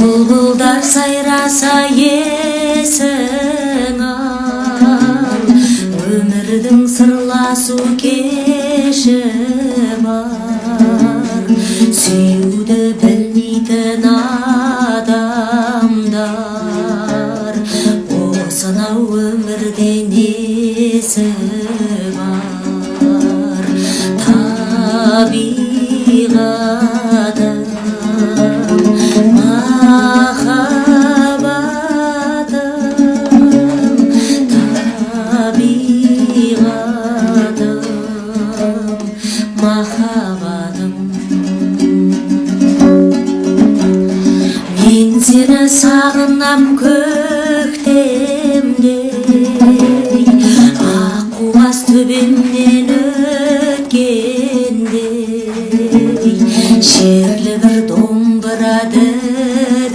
Бұлбұлдар сайраса есің ал, өмірдің сырласу кеші бар. Сүюді білмейтін адамдар осынау өмірде несі бар. Табиғатым, махаббатым, мен сені сағынам көктемдей, аққуас төбемнен өткендей, шерлі бір домбыра дірілдеп,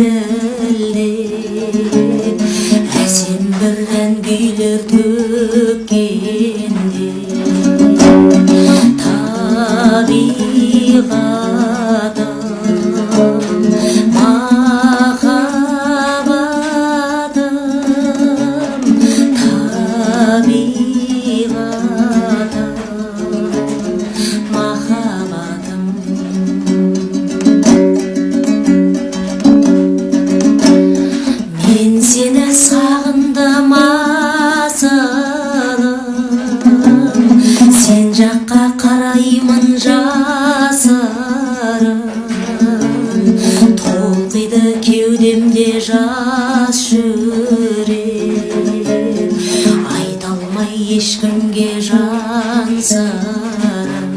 әсем бір ән күйлер төккендей. Табиғатым, махаббатым, табиғатым, махаббатым. Мен сені сағындым асылым, сен жаққа қараймын жасырын, толқиды кеудемде жас жүрек, айта алмай ешкімге жан сырын.